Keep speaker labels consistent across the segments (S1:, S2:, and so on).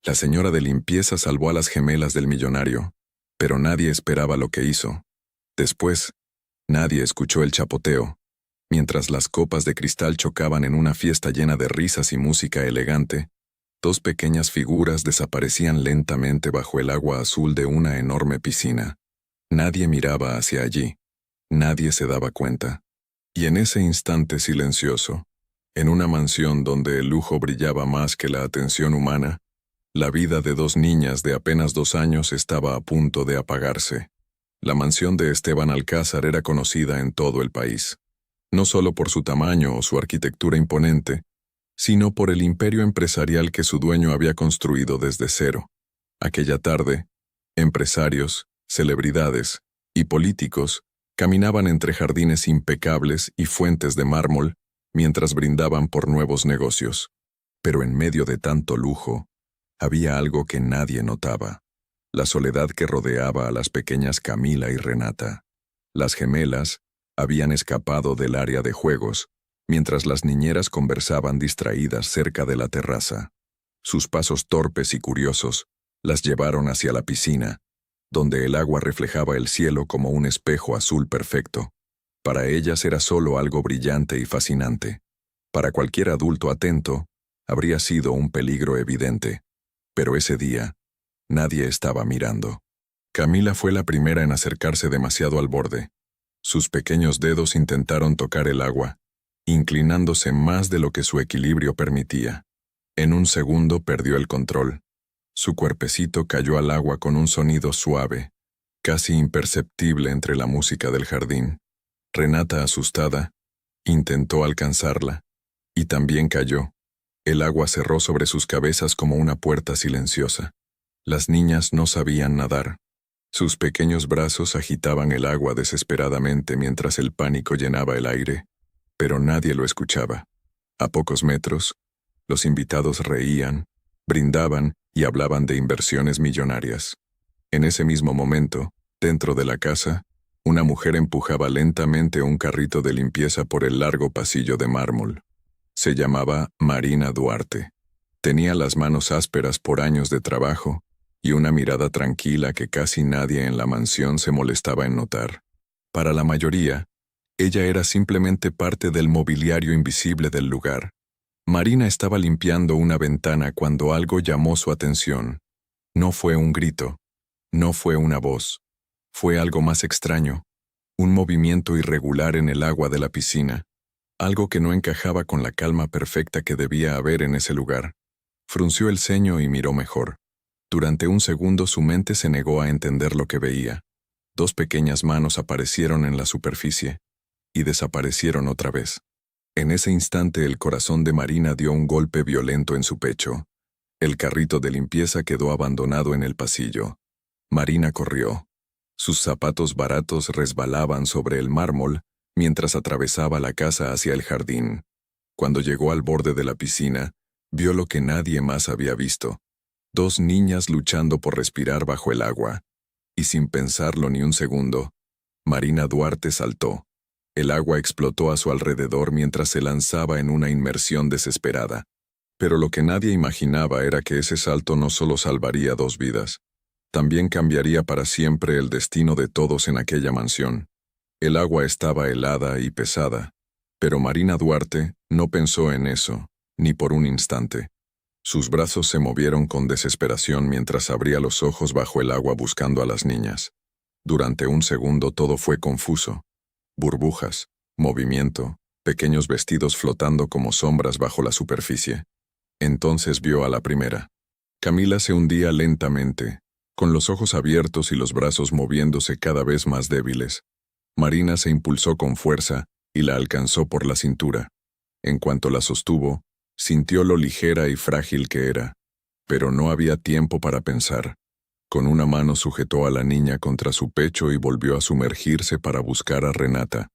S1: La señora de limpieza salvó a las gemelas del millonario, pero nadie esperaba lo que hizo. Después, nadie escuchó el chapoteo, mientras las copas de cristal chocaban en una fiesta llena de risas y música elegante. Dos pequeñas figuras desaparecían lentamente bajo el agua azul de una enorme piscina. Nadie miraba hacia allí. Nadie se daba cuenta. Y en ese instante silencioso, en una mansión donde el lujo brillaba más que la atención humana, la vida de dos niñas de apenas 2 años estaba a punto de apagarse. La mansión de Esteban Alcázar era conocida en todo el país, no solo por su tamaño o su arquitectura imponente, sino por el imperio empresarial que su dueño había construido desde cero. Aquella tarde, empresarios, celebridades y políticos caminaban entre jardines impecables y fuentes de mármol mientras brindaban por nuevos negocios. Pero en medio de tanto lujo, había algo que nadie notaba: la soledad que rodeaba a las pequeñas Camila y Renata. Las gemelas habían escapado del área de juegos, mientras las niñeras conversaban distraídas cerca de la terraza. Sus pasos torpes y curiosos las llevaron hacia la piscina, donde el agua reflejaba el cielo como un espejo azul perfecto. Para ellas era solo algo brillante y fascinante. Para cualquier adulto atento, habría sido un peligro evidente. Pero ese día, nadie estaba mirando. Camila fue la primera en acercarse demasiado al borde. Sus pequeños dedos intentaron tocar el agua, inclinándose más de lo que su equilibrio permitía. En un segundo perdió el control. Su cuerpecito cayó al agua con un sonido suave, casi imperceptible entre la música del jardín. Renata, asustada, intentó alcanzarla, y también cayó. El agua cerró sobre sus cabezas como una puerta silenciosa. Las niñas no sabían nadar. Sus pequeños brazos agitaban el agua desesperadamente mientras el pánico llenaba el aire, pero nadie lo escuchaba. A pocos metros, los invitados reían, brindaban y hablaban de inversiones millonarias. En ese mismo momento, dentro de la casa, una mujer empujaba lentamente un carrito de limpieza por el largo pasillo de mármol. Se llamaba Marina Duarte. Tenía las manos ásperas por años de trabajo y una mirada tranquila que casi nadie en la mansión se molestaba en notar. Para la mayoría, ella era simplemente parte del mobiliario invisible del lugar. Marina estaba limpiando una ventana cuando algo llamó su atención. No fue un grito, no fue una voz. Fue algo más extraño, un movimiento irregular en el agua de la piscina, algo que no encajaba con la calma perfecta que debía haber en ese lugar. Frunció el ceño y miró mejor. Durante un segundo su mente se negó a entender lo que veía. 2 pequeñas manos aparecieron en la superficie y desaparecieron otra vez. En ese instante el corazón de Marina dio un golpe violento en su pecho. El carrito de limpieza quedó abandonado en el pasillo. Marina corrió. Sus zapatos baratos resbalaban sobre el mármol mientras atravesaba la casa hacia el jardín. Cuando llegó al borde de la piscina, vio lo que nadie más había visto: 2 niñas luchando por respirar bajo el agua. Y sin pensarlo ni un segundo, Marina Duarte saltó. El agua explotó a su alrededor mientras se lanzaba en una inmersión desesperada. Pero lo que nadie imaginaba era que ese salto no solo salvaría 2 vidas, también cambiaría para siempre el destino de todos en aquella mansión. El agua estaba helada y pesada, pero Marina Duarte no pensó en eso, ni por un instante. Sus brazos se movieron con desesperación mientras abría los ojos bajo el agua buscando a las niñas. Durante un segundo todo fue confuso. Burbujas, movimiento, pequeños vestidos flotando como sombras bajo la superficie. Entonces vio a la primera. Camila se hundía lentamente, con los ojos abiertos y los brazos moviéndose cada vez más débiles. Marina se impulsó con fuerza y la alcanzó por la cintura. En cuanto la sostuvo, sintió lo ligera y frágil que era, pero no había tiempo para pensar. Con una mano sujetó a la niña contra su pecho y volvió a sumergirse para buscar a Renata.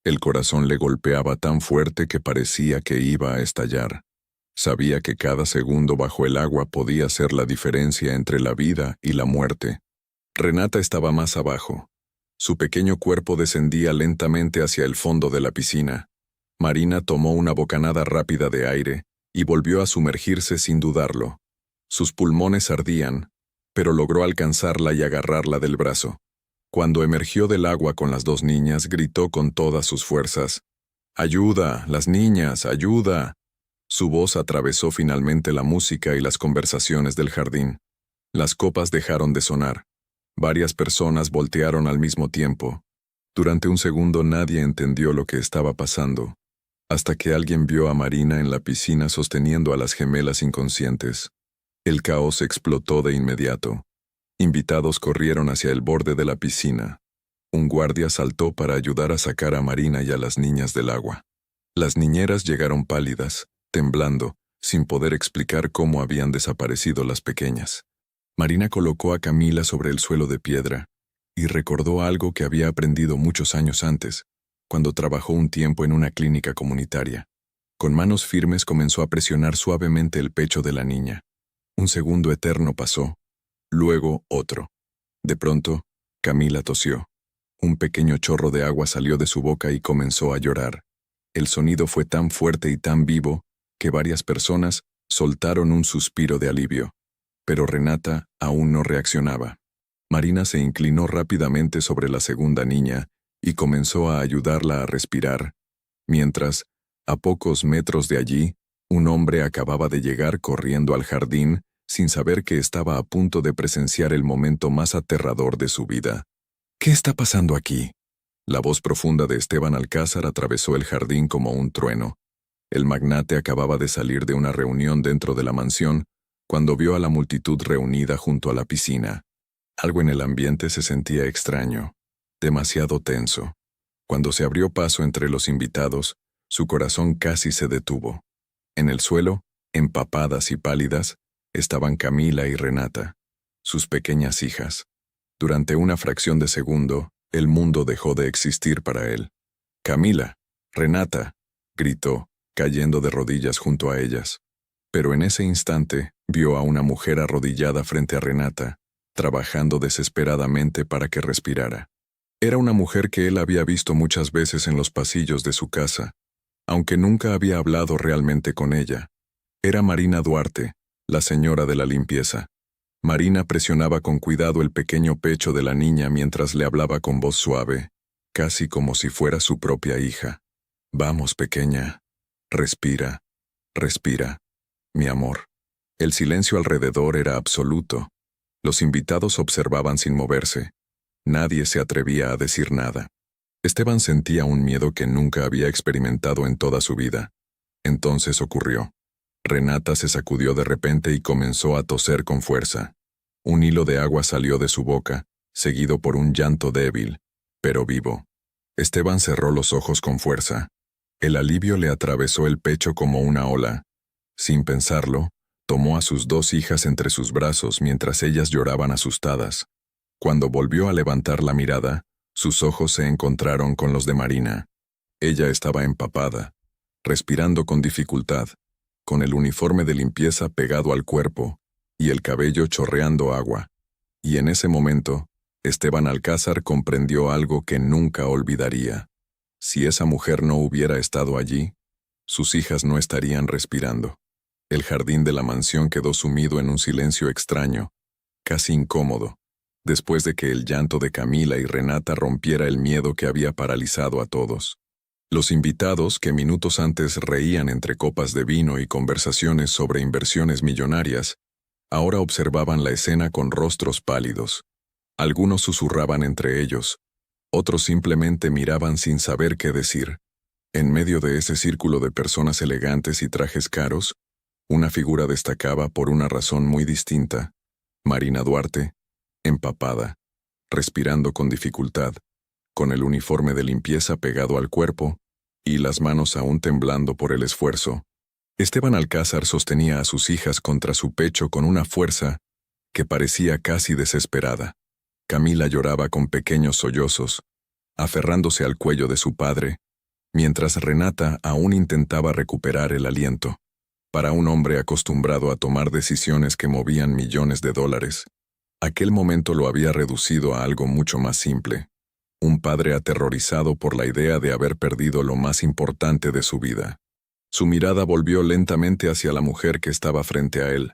S1: El corazón le golpeaba tan fuerte que parecía que iba a estallar. Sabía que cada segundo bajo el agua podía ser la diferencia entre la vida y la muerte. Renata estaba más abajo. Su pequeño cuerpo descendía lentamente hacia el fondo de la piscina. Marina tomó una bocanada rápida de aire y volvió a sumergirse sin dudarlo. Sus pulmones ardían, pero logró alcanzarla y agarrarla del brazo. Cuando emergió del agua con las dos niñas, gritó con todas sus fuerzas: «¡Ayuda, las niñas, ayuda!». Su voz atravesó finalmente la música y las conversaciones del jardín. Las copas dejaron de sonar. Varias personas voltearon al mismo tiempo. Durante un segundo nadie entendió lo que estaba pasando, hasta que alguien vio a Marina en la piscina sosteniendo a las gemelas inconscientes. El caos explotó de inmediato. Invitados corrieron hacia el borde de la piscina. Un guardia saltó para ayudar a sacar a Marina y a las niñas del agua. Las niñeras llegaron pálidas, temblando, sin poder explicar cómo habían desaparecido las pequeñas. Marina colocó a Camila sobre el suelo de piedra y recordó algo que había aprendido muchos años antes, cuando trabajó un tiempo en una clínica comunitaria. Con manos firmes comenzó a presionar suavemente el pecho de la niña. Un segundo eterno pasó, luego otro. De pronto, Camila tosió. Un pequeño chorro de agua salió de su boca y comenzó a llorar. El sonido fue tan fuerte y tan vivo que varias personas soltaron un suspiro de alivio. Pero Renata aún no reaccionaba. Marina se inclinó rápidamente sobre la segunda niña y comenzó a ayudarla a respirar, mientras, a pocos metros de allí, un hombre acababa de llegar corriendo al jardín sin saber que estaba a punto de presenciar el momento más aterrador de su vida. «¿Qué está pasando aquí?». La voz profunda de Esteban Alcázar atravesó el jardín como un trueno. El magnate acababa de salir de una reunión dentro de la mansión cuando vio a la multitud reunida junto a la piscina. Algo en el ambiente se sentía extraño, demasiado tenso. Cuando se abrió paso entre los invitados, su corazón casi se detuvo. En el suelo, empapadas y pálidas, estaban Camila y Renata, sus pequeñas hijas. Durante una fracción de segundo, el mundo dejó de existir para él. «Camila, Renata», gritó, cayendo de rodillas junto a ellas. Pero en ese instante, vio a una mujer arrodillada frente a Renata, trabajando desesperadamente para que respirara. Era una mujer que él había visto muchas veces en los pasillos de su casa, aunque nunca había hablado realmente con ella. Era Marina Duarte, la señora de la limpieza. Marina presionaba con cuidado el pequeño pecho de la niña mientras le hablaba con voz suave, casi como si fuera su propia hija. «Vamos, pequeña. Respira. Respira. Mi amor». El silencio alrededor era absoluto. Los invitados observaban sin moverse. Nadie se atrevía a decir nada. Esteban sentía un miedo que nunca había experimentado en toda su vida. Entonces ocurrió. Renata se sacudió de repente y comenzó a toser con fuerza. Un hilo de agua salió de su boca, seguido por un llanto débil, pero vivo. Esteban cerró los ojos con fuerza. El alivio le atravesó el pecho como una ola. Sin pensarlo, tomó a sus dos hijas entre sus brazos mientras ellas lloraban asustadas. Cuando volvió a levantar la mirada, sus ojos se encontraron con los de Marina. Ella estaba empapada, respirando con dificultad, con el uniforme de limpieza pegado al cuerpo y el cabello chorreando agua. Y en ese momento, Esteban Alcázar comprendió algo que nunca olvidaría. Si esa mujer no hubiera estado allí, sus hijas no estarían respirando. El jardín de la mansión quedó sumido en un silencio extraño, casi incómodo, después de que el llanto de Camila y Renata rompiera el miedo que había paralizado a todos. Los invitados, que minutos antes reían entre copas de vino y conversaciones sobre inversiones millonarias, ahora observaban la escena con rostros pálidos. Algunos susurraban entre ellos, otros simplemente miraban sin saber qué decir. En medio de ese círculo de personas elegantes y trajes caros, una figura destacaba por una razón muy distinta: Marina Duarte, empapada, respirando con dificultad, con el uniforme de limpieza pegado al cuerpo y las manos aún temblando por el esfuerzo. Esteban Alcázar sostenía a sus hijas contra su pecho con una fuerza que parecía casi desesperada. Camila lloraba con pequeños sollozos, aferrándose al cuello de su padre, mientras Renata aún intentaba recuperar el aliento. Para un hombre acostumbrado a tomar decisiones que movían millones de dólares, aquel momento lo había reducido a algo mucho más simple: un padre aterrorizado por la idea de haber perdido lo más importante de su vida. Su mirada volvió lentamente hacia la mujer que estaba frente a él,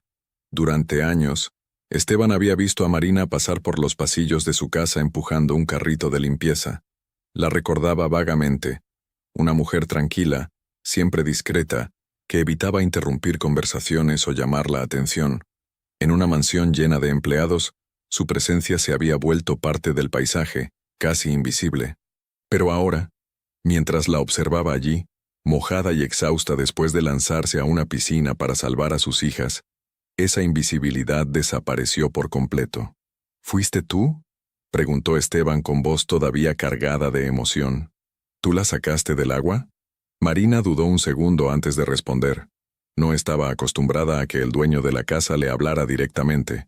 S1: Durante años, Esteban había visto a Marina pasar por los pasillos de su casa empujando un carrito de limpieza. La recordaba vagamente, una mujer tranquila, siempre discreta, que evitaba interrumpir conversaciones o llamar la atención. En una mansión llena de empleados, su presencia se había vuelto parte del paisaje, casi invisible. Pero ahora, mientras la observaba allí, mojada y exhausta después de lanzarse a una piscina para salvar a sus hijas, esa invisibilidad desapareció por completo. ¿Fuiste tú?, preguntó Esteban con voz todavía cargada de emoción. ¿Tú la sacaste del agua? Marina dudó un segundo antes de responder. No estaba acostumbrada a que el dueño de la casa le hablara directamente.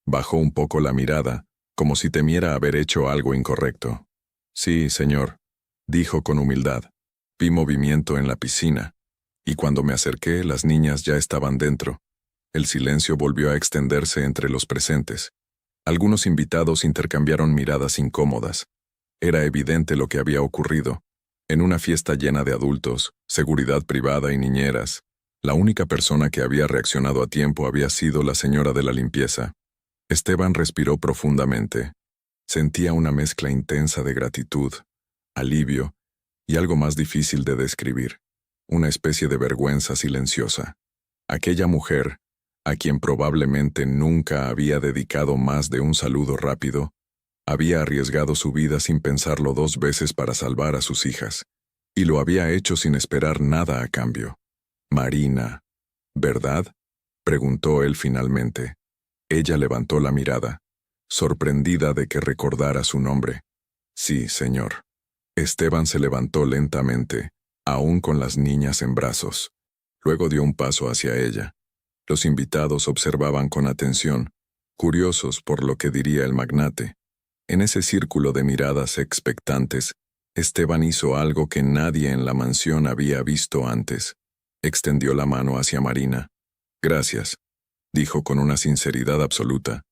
S1: Bajó un poco la mirada, como si temiera haber hecho algo incorrecto. Sí, señor, dijo con humildad. Vi movimiento en la piscina, y cuando me acerqué, las niñas ya estaban dentro. El silencio volvió a extenderse entre los presentes. Algunos invitados intercambiaron miradas incómodas. Era evidente lo que había ocurrido. En una fiesta llena de adultos, seguridad privada y niñeras, la única persona que había reaccionado a tiempo había sido la señora de la limpieza. Esteban respiró profundamente. Sentía una mezcla intensa de gratitud, alivio y algo más difícil de describir, una especie de vergüenza silenciosa. Aquella mujer, a quien probablemente nunca había dedicado más de un saludo rápido, había arriesgado su vida sin pensarlo 2 veces para salvar a sus hijas, y lo había hecho sin esperar nada a cambio. Marina, ¿verdad?, preguntó él finalmente. Ella levantó la mirada, sorprendida de que recordara su nombre. Sí, señor. Esteban se levantó lentamente, aún con las niñas en brazos. Luego dio un paso hacia ella. Los invitados observaban con atención, curiosos por lo que diría el magnate. En ese círculo de miradas expectantes, Esteban hizo algo que nadie en la mansión había visto antes. Extendió la mano hacia Marina. Gracias, dijo con una sinceridad absoluta.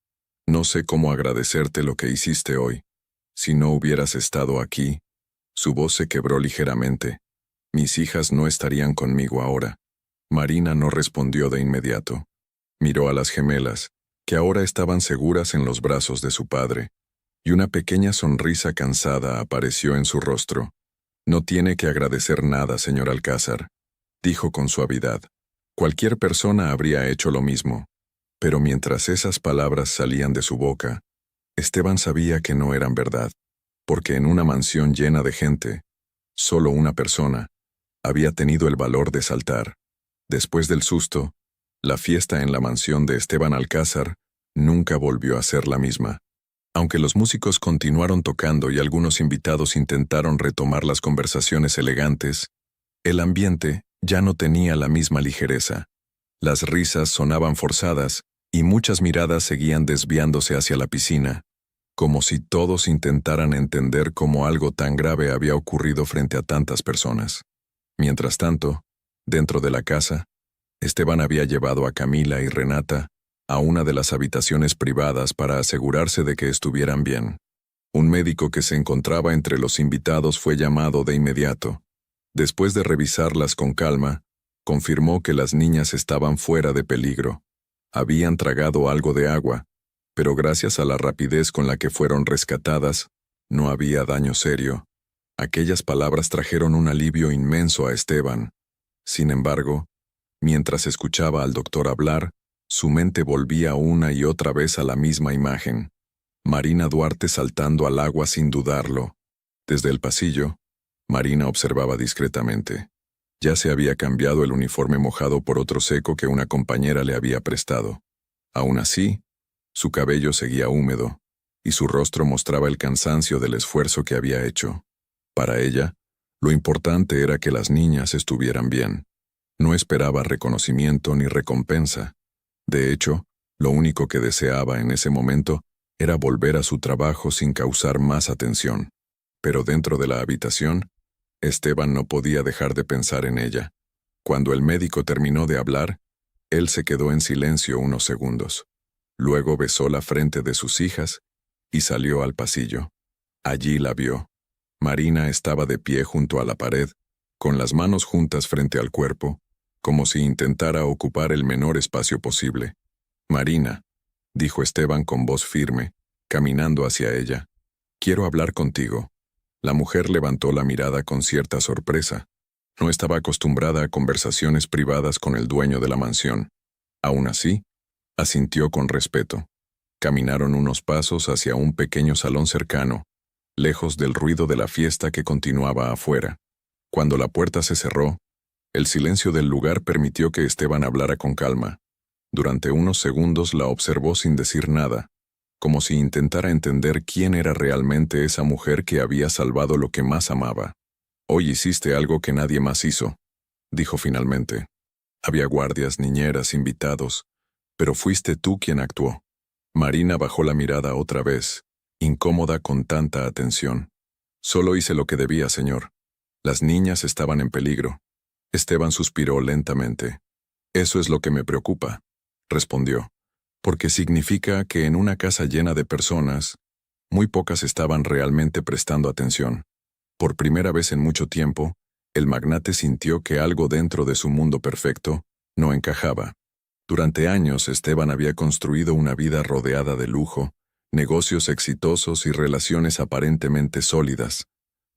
S1: No sé cómo agradecerte lo que hiciste hoy. Si no hubieras estado aquí. Su voz se quebró ligeramente. Mis hijas no estarían conmigo ahora. Marina no respondió de inmediato. Miró a las gemelas, que ahora estaban seguras en los brazos de su padre, y una pequeña sonrisa cansada apareció en su rostro. No tiene que agradecer nada, señor Alcázar, dijo con suavidad. Cualquier persona habría hecho lo mismo. Pero mientras esas palabras salían de su boca, Esteban sabía que no eran verdad, porque en una mansión llena de gente, solo una persona había tenido el valor de saltar. Después del susto, la fiesta en la mansión de Esteban Alcázar nunca volvió a ser la misma. Aunque los músicos continuaron tocando y algunos invitados intentaron retomar las conversaciones elegantes, el ambiente ya no tenía la misma ligereza. Las risas sonaban forzadas y muchas miradas seguían desviándose hacia la piscina, como si todos intentaran entender cómo algo tan grave había ocurrido frente a tantas personas. Mientras tanto, dentro de la casa, Esteban había llevado a Camila y Renata a una de las habitaciones privadas para asegurarse de que estuvieran bien. Un médico que se encontraba entre los invitados fue llamado de inmediato. Después de revisarlas con calma, confirmó que las niñas estaban fuera de peligro. Habían tragado algo de agua, pero gracias a la rapidez con la que fueron rescatadas, no había daño serio. Aquellas palabras trajeron un alivio inmenso a Esteban. Sin embargo, mientras escuchaba al doctor hablar, su mente volvía una y otra vez a la misma imagen. Marina Duarte saltando al agua sin dudarlo. Desde el pasillo, Marina observaba discretamente. Ya se había cambiado el uniforme mojado por otro seco que una compañera le había prestado. Aún así, su cabello seguía húmedo, y su rostro mostraba el cansancio del esfuerzo que había hecho. Para ella, lo importante era que las niñas estuvieran bien. No esperaba reconocimiento ni recompensa. De hecho, lo único que deseaba en ese momento era volver a su trabajo sin causar más atención. Pero dentro de la habitación, Esteban no podía dejar de pensar en ella. Cuando el médico terminó de hablar, él se quedó en silencio unos segundos. Luego besó la frente de sus hijas y salió al pasillo. Allí la vio. Marina estaba de pie junto a la pared, con las manos juntas frente al cuerpo, como si intentara ocupar el menor espacio posible. Marina, dijo Esteban con voz firme, caminando hacia ella. Quiero hablar contigo. La mujer levantó la mirada con cierta sorpresa. No estaba acostumbrada a conversaciones privadas con el dueño de la mansión. Aún así, asintió con respeto. Caminaron unos pasos hacia un pequeño salón cercano, lejos del ruido de la fiesta que continuaba afuera. Cuando la puerta se cerró, el silencio del lugar permitió que Esteban hablara con calma. Durante unos segundos la observó sin decir nada, como si intentara entender quién era realmente esa mujer que había salvado lo que más amaba. «Hoy hiciste algo que nadie más hizo», dijo finalmente. Había guardias, niñeras, invitados, pero fuiste tú quien actuó. Marina bajó la mirada otra vez, incómoda con tanta atención. «Solo hice lo que debía, señor. Las niñas estaban en peligro». Esteban suspiró lentamente. «Eso es lo que me preocupa», respondió, «porque significa que en una casa llena de personas, muy pocas estaban realmente prestando atención». Por primera vez en mucho tiempo, el magnate sintió que algo dentro de su mundo perfecto no encajaba. Durante años Esteban había construido una vida rodeada de lujo, negocios exitosos y relaciones aparentemente sólidas.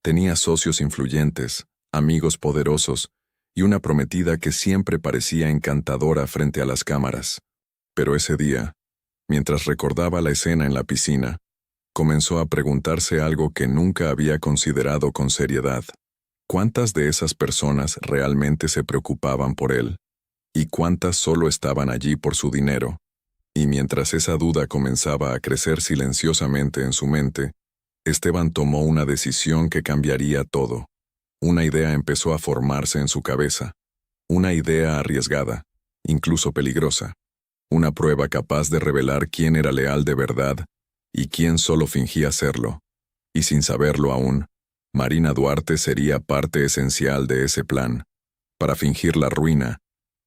S1: Tenía socios influyentes, amigos poderosos y una prometida que siempre parecía encantadora frente a las cámaras. Pero ese día, mientras recordaba la escena en la piscina, comenzó a preguntarse algo que nunca había considerado con seriedad. ¿Cuántas de esas personas realmente se preocupaban por él? ¿Y cuántas solo estaban allí por su dinero? Y mientras esa duda comenzaba a crecer silenciosamente en su mente, Esteban tomó una decisión que cambiaría todo. Una idea empezó a formarse en su cabeza. Una idea arriesgada, incluso peligrosa. Una prueba capaz de revelar quién era leal de verdad y quién solo fingía serlo. Y sin saberlo aún, Marina Duarte sería parte esencial de ese plan. Para fingir la ruina,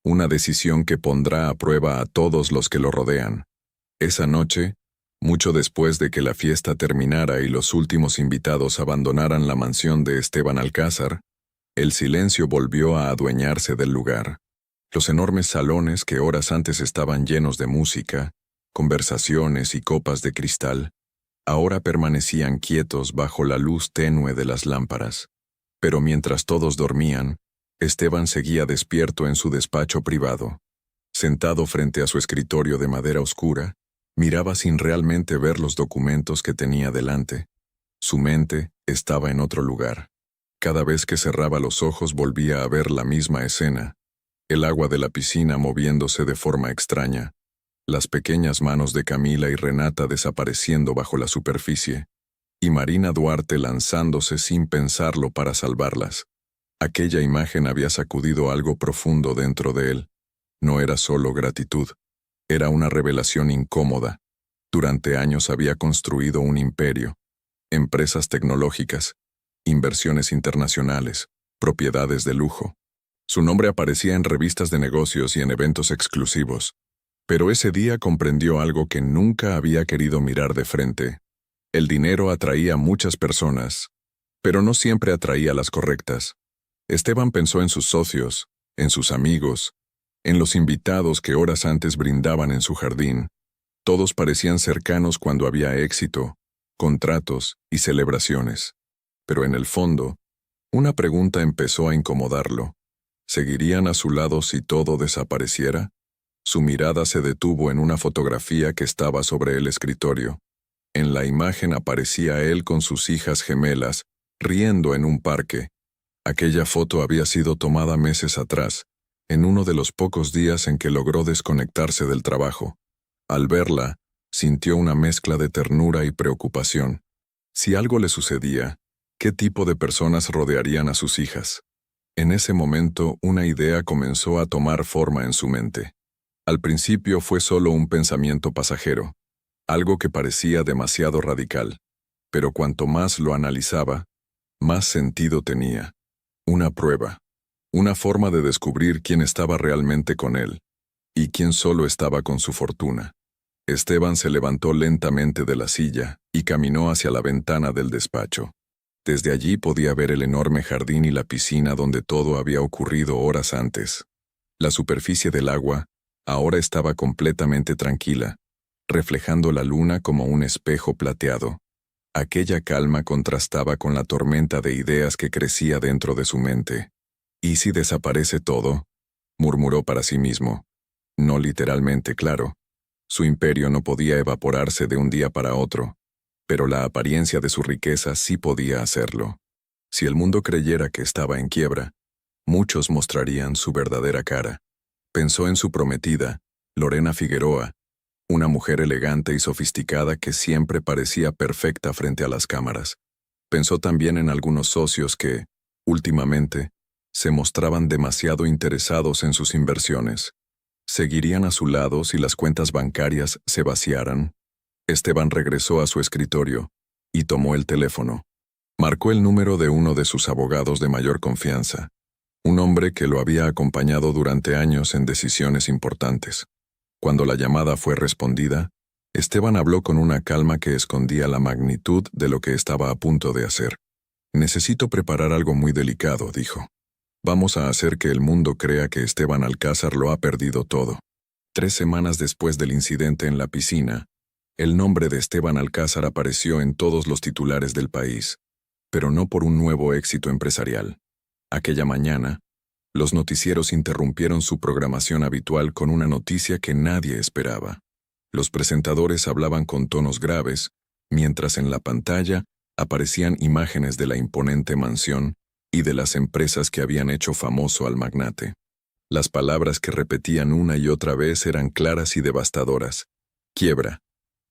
S1: una decisión que pondrá a prueba a todos los que lo rodean. Esa noche, mucho después de que la fiesta terminara y los últimos invitados abandonaran la mansión de Esteban Alcázar, el silencio volvió a adueñarse del lugar. Los enormes salones que horas antes estaban llenos de música, conversaciones y copas de cristal, ahora permanecían quietos bajo la luz tenue de las lámparas. Pero mientras todos dormían, Esteban seguía despierto en su despacho privado. Sentado frente a su escritorio de madera oscura, miraba sin realmente ver los documentos que tenía delante. Su mente estaba en otro lugar. Cada vez que cerraba los ojos volvía a ver la misma escena. El agua de la piscina moviéndose de forma extraña. Las pequeñas manos de Camila y Renata desapareciendo bajo la superficie. Y Marina Duarte lanzándose sin pensarlo para salvarlas. Aquella imagen había sacudido algo profundo dentro de él. No era solo gratitud. Era una revelación incómoda. Durante años había construido un imperio. Empresas tecnológicas, inversiones internacionales, propiedades de lujo. Su nombre aparecía en revistas de negocios y en eventos exclusivos. Pero ese día comprendió algo que nunca había querido mirar de frente. El dinero atraía a muchas personas, pero no siempre atraía a las correctas. Esteban pensó en sus socios, en sus amigos, en los invitados que horas antes brindaban en su jardín. Todos parecían cercanos cuando había éxito, contratos y celebraciones. Pero en el fondo, una pregunta empezó a incomodarlo. ¿Seguirían a su lado si todo desapareciera? Su mirada se detuvo en una fotografía que estaba sobre el escritorio. En la imagen aparecía él con sus hijas gemelas, riendo en un parque. Aquella foto había sido tomada meses atrás, en uno de los pocos días en que logró desconectarse del trabajo. Al verla, sintió una mezcla de ternura y preocupación. Si algo le sucedía, ¿qué tipo de personas rodearían a sus hijas? En ese momento, una idea comenzó a tomar forma en su mente. Al principio fue solo un pensamiento pasajero, algo que parecía demasiado radical, pero cuanto más lo analizaba, más sentido tenía. Una prueba, una forma de descubrir quién estaba realmente con él, y quién solo estaba con su fortuna. Esteban se levantó lentamente de la silla y caminó hacia la ventana del despacho. Desde allí podía ver el enorme jardín y la piscina donde todo había ocurrido horas antes. La superficie del agua, Ahora estaba completamente tranquila, reflejando la luna como un espejo plateado. Aquella calma contrastaba con la tormenta de ideas que crecía dentro de su mente. ¿Y si desaparece todo?, murmuró para sí mismo. No literalmente, claro. Su imperio no podía evaporarse de un día para otro, pero la apariencia de su riqueza sí podía hacerlo. Si el mundo creyera que estaba en quiebra, muchos mostrarían su verdadera cara. Pensó en su prometida, Lorena Figueroa, una mujer elegante y sofisticada que siempre parecía perfecta frente a las cámaras. Pensó también en algunos socios que, últimamente, se mostraban demasiado interesados en sus inversiones. ¿Seguirían a su lado si las cuentas bancarias se vaciaran? Esteban regresó a su escritorio y tomó el teléfono. Marcó el número de uno de sus abogados de mayor confianza, un hombre que lo había acompañado durante años en decisiones importantes. Cuando la llamada fue respondida, Esteban habló con una calma que escondía la magnitud de lo que estaba a punto de hacer. «Necesito preparar algo muy delicado», dijo. «Vamos a hacer que el mundo crea que Esteban Alcázar lo ha perdido todo». 3 semanas después del incidente en la piscina, el nombre de Esteban Alcázar apareció en todos los titulares del país, pero no por un nuevo éxito empresarial. Aquella mañana, los noticieros interrumpieron su programación habitual con una noticia que nadie esperaba. Los presentadores hablaban con tonos graves, mientras en la pantalla aparecían imágenes de la imponente mansión y de las empresas que habían hecho famoso al magnate. Las palabras que repetían una y otra vez eran claras y devastadoras: quiebra,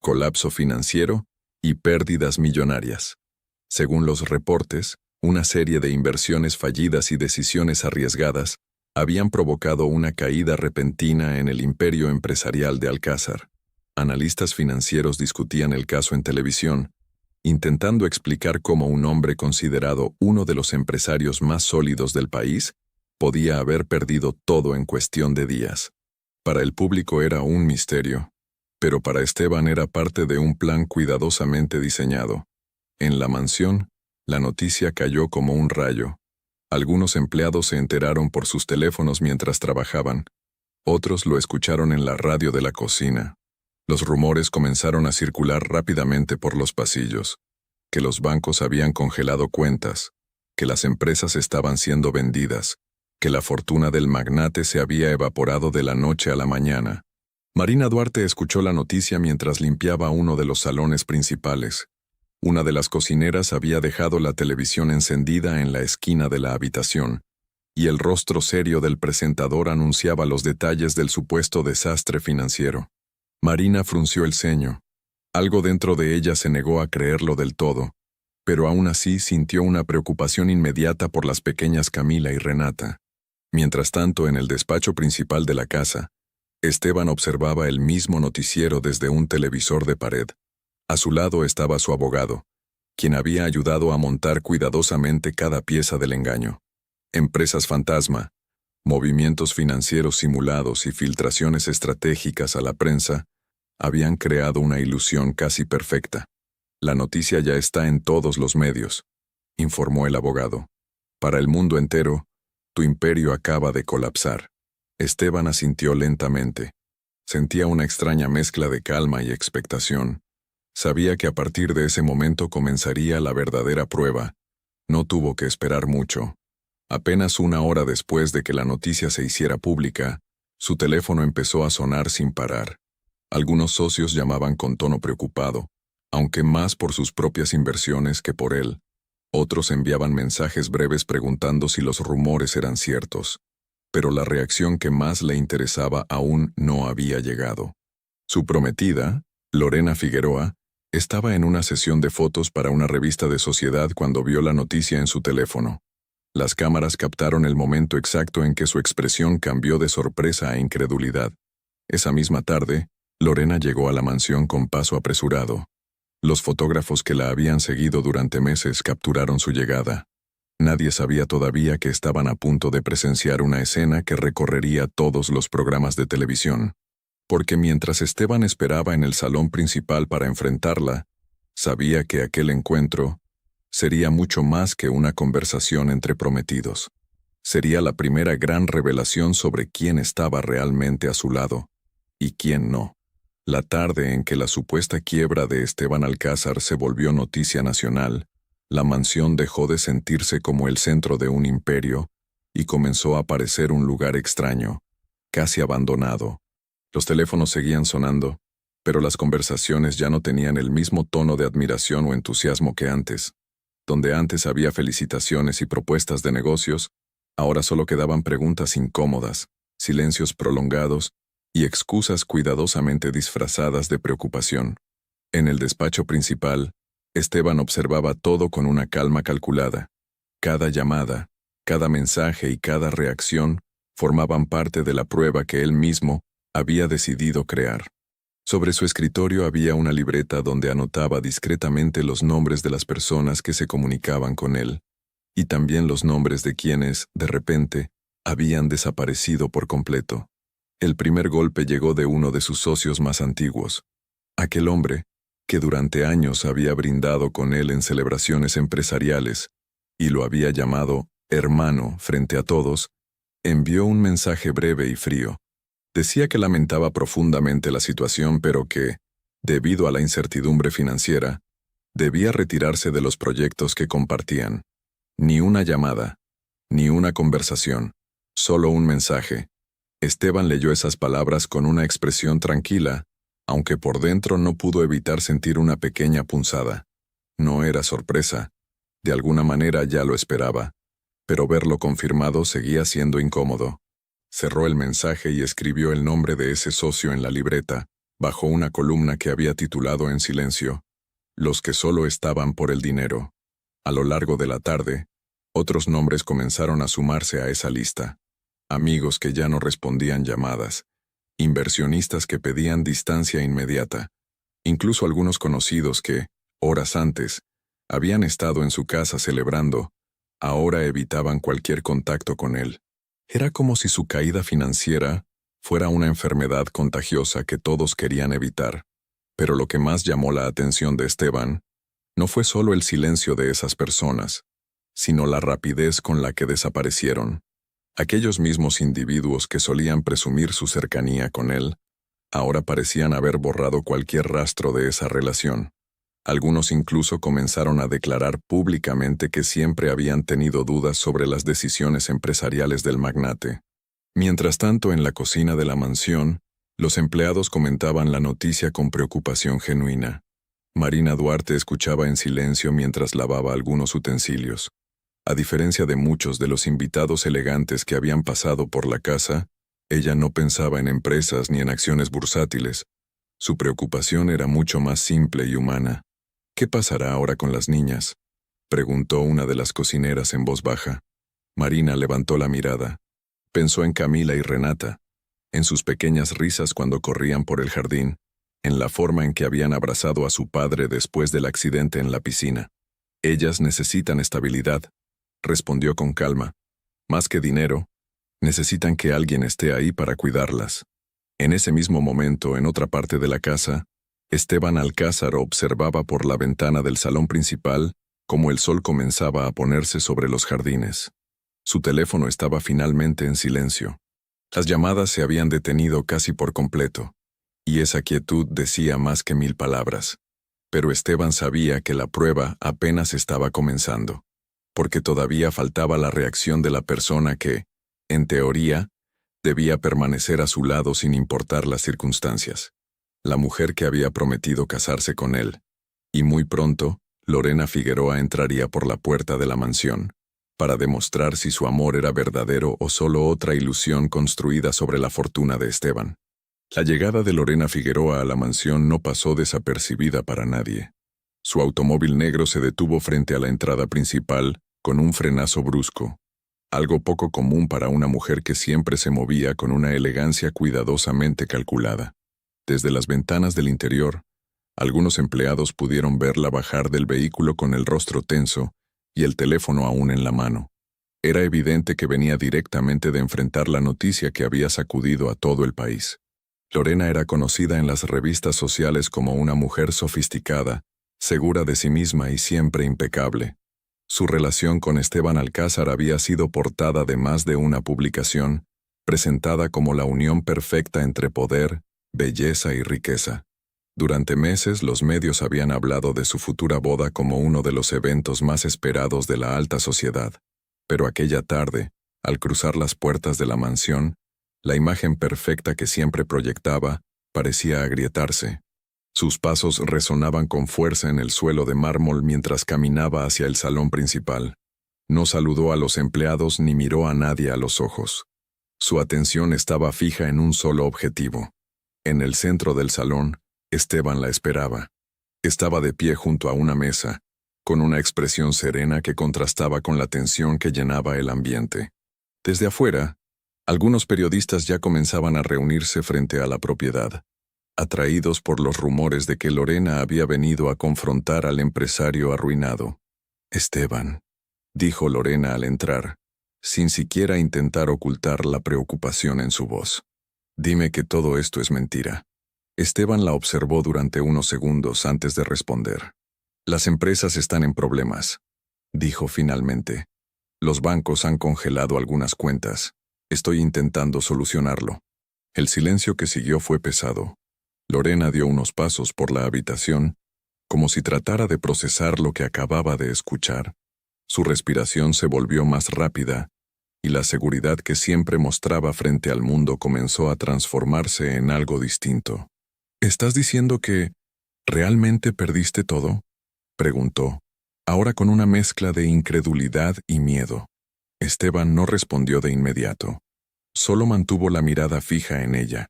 S1: colapso financiero y pérdidas millonarias. Según los reportes, una serie de inversiones fallidas y decisiones arriesgadas habían provocado una caída repentina en el imperio empresarial de Alcázar. Analistas financieros discutían el caso en televisión, intentando explicar cómo un hombre considerado uno de los empresarios más sólidos del país podía haber perdido todo en cuestión de días. Para el público era un misterio, pero para Esteban era parte de un plan cuidadosamente diseñado. En la mansión, la noticia cayó como un rayo. Algunos empleados se enteraron por sus teléfonos mientras trabajaban. Otros lo escucharon en la radio de la cocina. Los rumores comenzaron a circular rápidamente por los pasillos: que los bancos habían congelado cuentas, que las empresas estaban siendo vendidas, que la fortuna del magnate se había evaporado de la noche a la mañana. Marina Duarte escuchó la noticia mientras limpiaba uno de los salones principales. Una de las cocineras había dejado la televisión encendida en la esquina de la habitación, y el rostro serio del presentador anunciaba los detalles del supuesto desastre financiero. Marina frunció el ceño. Algo dentro de ella se negó a creerlo del todo, pero aún así sintió una preocupación inmediata por las pequeñas Camila y Renata. Mientras tanto, en el despacho principal de la casa, Esteban observaba el mismo noticiero desde un televisor de pared. A su lado estaba su abogado, quien había ayudado a montar cuidadosamente cada pieza del engaño. Empresas fantasma, movimientos financieros simulados y filtraciones estratégicas a la prensa habían creado una ilusión casi perfecta. «La noticia ya está en todos los medios», informó el abogado. «Para el mundo entero, tu imperio acaba de colapsar». Esteban asintió lentamente. Sentía una extraña mezcla de calma y expectación. Sabía que a partir de ese momento comenzaría la verdadera prueba. No tuvo que esperar mucho. Apenas 1 hora después de que la noticia se hiciera pública, su teléfono empezó a sonar sin parar. Algunos socios llamaban con tono preocupado, aunque más por sus propias inversiones que por él. Otros enviaban mensajes breves preguntando si los rumores eran ciertos. Pero la reacción que más le interesaba aún no había llegado. Su prometida, Lorena Figueroa, estaba en una sesión de fotos para una revista de sociedad cuando vio la noticia en su teléfono. Las cámaras captaron el momento exacto en que su expresión cambió de sorpresa a incredulidad. Esa misma tarde, Lorena llegó a la mansión con paso apresurado. Los fotógrafos que la habían seguido durante meses capturaron su llegada. Nadie sabía todavía que estaban a punto de presenciar una escena que recorrería todos los programas de televisión. Porque mientras Esteban esperaba en el salón principal para enfrentarla, sabía que aquel encuentro sería mucho más que una conversación entre prometidos. Sería la primera gran revelación sobre quién estaba realmente a su lado y quién no. La tarde en que la supuesta quiebra de Esteban Alcázar se volvió noticia nacional, la mansión dejó de sentirse como el centro de un imperio y comenzó a parecer un lugar extraño, casi abandonado. Los teléfonos seguían sonando, pero las conversaciones ya no tenían el mismo tono de admiración o entusiasmo que antes. Donde antes había felicitaciones y propuestas de negocios, ahora solo quedaban preguntas incómodas, silencios prolongados y excusas cuidadosamente disfrazadas de preocupación. En el despacho principal, Esteban observaba todo con una calma calculada. Cada llamada, cada mensaje y cada reacción formaban parte de la prueba que él mismo había decidido crear. Sobre su escritorio había una libreta donde anotaba discretamente los nombres de las personas que se comunicaban con él, y también los nombres de quienes, de repente, habían desaparecido por completo. El primer golpe llegó de uno de sus socios más antiguos. Aquel hombre, que durante años había brindado con él en celebraciones empresariales, y lo había llamado hermano frente a todos, envió un mensaje breve y frío. Decía que lamentaba profundamente la situación, pero que, debido a la incertidumbre financiera, debía retirarse de los proyectos que compartían. Ni una llamada, ni una conversación, solo un mensaje. Esteban leyó esas palabras con una expresión tranquila, aunque por dentro no pudo evitar sentir una pequeña punzada. No era sorpresa. De alguna manera ya lo esperaba, pero verlo confirmado seguía siendo incómodo. Cerró el mensaje y escribió el nombre de ese socio en la libreta, bajo una columna que había titulado en silencio: Los que solo estaban por el dinero. A lo largo de la tarde, otros nombres comenzaron a sumarse a esa lista. Amigos que ya no respondían llamadas, inversionistas que pedían distancia inmediata, incluso algunos conocidos que, horas antes, habían estado en su casa celebrando, ahora evitaban cualquier contacto con él. Era como si su caída financiera fuera una enfermedad contagiosa que todos querían evitar. Pero lo que más llamó la atención de Esteban no fue solo el silencio de esas personas, sino la rapidez con la que desaparecieron. Aquellos mismos individuos que solían presumir su cercanía con él, ahora parecían haber borrado cualquier rastro de esa relación. Algunos incluso comenzaron a declarar públicamente que siempre habían tenido dudas sobre las decisiones empresariales del magnate. Mientras tanto, en la cocina de la mansión, los empleados comentaban la noticia con preocupación genuina. Marina Duarte escuchaba en silencio mientras lavaba algunos utensilios. A diferencia de muchos de los invitados elegantes que habían pasado por la casa, ella no pensaba en empresas ni en acciones bursátiles. Su preocupación era mucho más simple y humana. ¿Qué pasará ahora con las niñas?, preguntó una de las cocineras en voz baja. Marina levantó la mirada. Pensó en Camila y Renata, en sus pequeñas risas cuando corrían por el jardín, en la forma en que habían abrazado a su padre después del accidente en la piscina. Ellas necesitan estabilidad, respondió con calma. Más que dinero, necesitan que alguien esté ahí para cuidarlas. En ese mismo momento, en otra parte de la casa, Esteban Alcázar observaba por la ventana del salón principal cómo el sol comenzaba a ponerse sobre los jardines. Su teléfono estaba finalmente en silencio. Las llamadas se habían detenido casi por completo, y esa quietud decía más que 1000 palabras. Pero Esteban sabía que la prueba apenas estaba comenzando, porque todavía faltaba la reacción de la persona que, en teoría, debía permanecer a su lado sin importar las circunstancias. La mujer que había prometido casarse con él. Y muy pronto, Lorena Figueroa entraría por la puerta de la mansión, para demostrar si su amor era verdadero o solo otra ilusión construida sobre la fortuna de Esteban. La llegada de Lorena Figueroa a la mansión no pasó desapercibida para nadie. Su automóvil negro se detuvo frente a la entrada principal con un frenazo brusco, algo poco común para una mujer que siempre se movía con una elegancia cuidadosamente calculada. Desde las ventanas del interior, algunos empleados pudieron verla bajar del vehículo con el rostro tenso y el teléfono aún en la mano. Era evidente que venía directamente de enfrentar la noticia que había sacudido a todo el país. Lorena era conocida en las revistas sociales como una mujer sofisticada, segura de sí misma y siempre impecable. Su relación con Esteban Alcázar había sido portada de más de una publicación, presentada como la unión perfecta entre poder, belleza y riqueza. Durante meses los medios habían hablado de su futura boda como uno de los eventos más esperados de la alta sociedad. Pero aquella tarde, al cruzar las puertas de la mansión, la imagen perfecta que siempre proyectaba parecía agrietarse. Sus pasos resonaban con fuerza en el suelo de mármol mientras caminaba hacia el salón principal. No saludó a los empleados ni miró a nadie a los ojos. Su atención estaba fija en un solo objetivo. En el centro del salón, Esteban la esperaba. Estaba de pie junto a una mesa, con una expresión serena que contrastaba con la tensión que llenaba el ambiente. Desde afuera, algunos periodistas ya comenzaban a reunirse frente a la propiedad, atraídos por los rumores de que Lorena había venido a confrontar al empresario arruinado. «Esteban», dijo Lorena al entrar, sin siquiera intentar ocultar la preocupación en su voz. «Dime que todo esto es mentira». Esteban la observó durante unos segundos antes de responder. «Las empresas están en problemas», dijo finalmente. «Los bancos han congelado algunas cuentas. Estoy intentando solucionarlo». El silencio que siguió fue pesado. Lorena dio unos pasos por la habitación, como si tratara de procesar lo que acababa de escuchar. Su respiración se volvió más rápida, y la seguridad que siempre mostraba frente al mundo comenzó a transformarse en algo distinto. «¿Estás diciendo que realmente perdiste todo?», preguntó, ahora con una mezcla de incredulidad y miedo. Esteban no respondió de inmediato. Solo mantuvo la mirada fija en ella.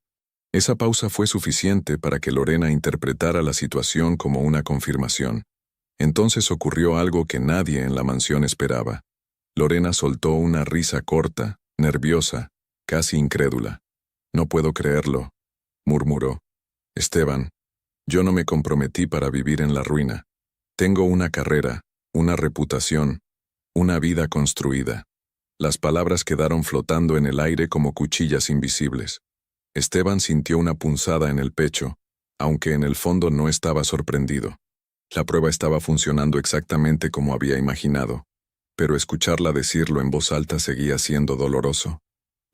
S1: Esa pausa fue suficiente para que Lorena interpretara la situación como una confirmación. Entonces ocurrió algo que nadie en la mansión esperaba. Lorena soltó una risa corta, nerviosa, casi incrédula. «No puedo creerlo», murmuró. «Esteban, yo no me comprometí para vivir en la ruina. Tengo una carrera, una reputación, una vida construida». Las palabras quedaron flotando en el aire como cuchillas invisibles. Esteban sintió una punzada en el pecho, aunque en el fondo no estaba sorprendido. La prueba estaba funcionando exactamente como había imaginado, pero escucharla decirlo en voz alta seguía siendo doloroso.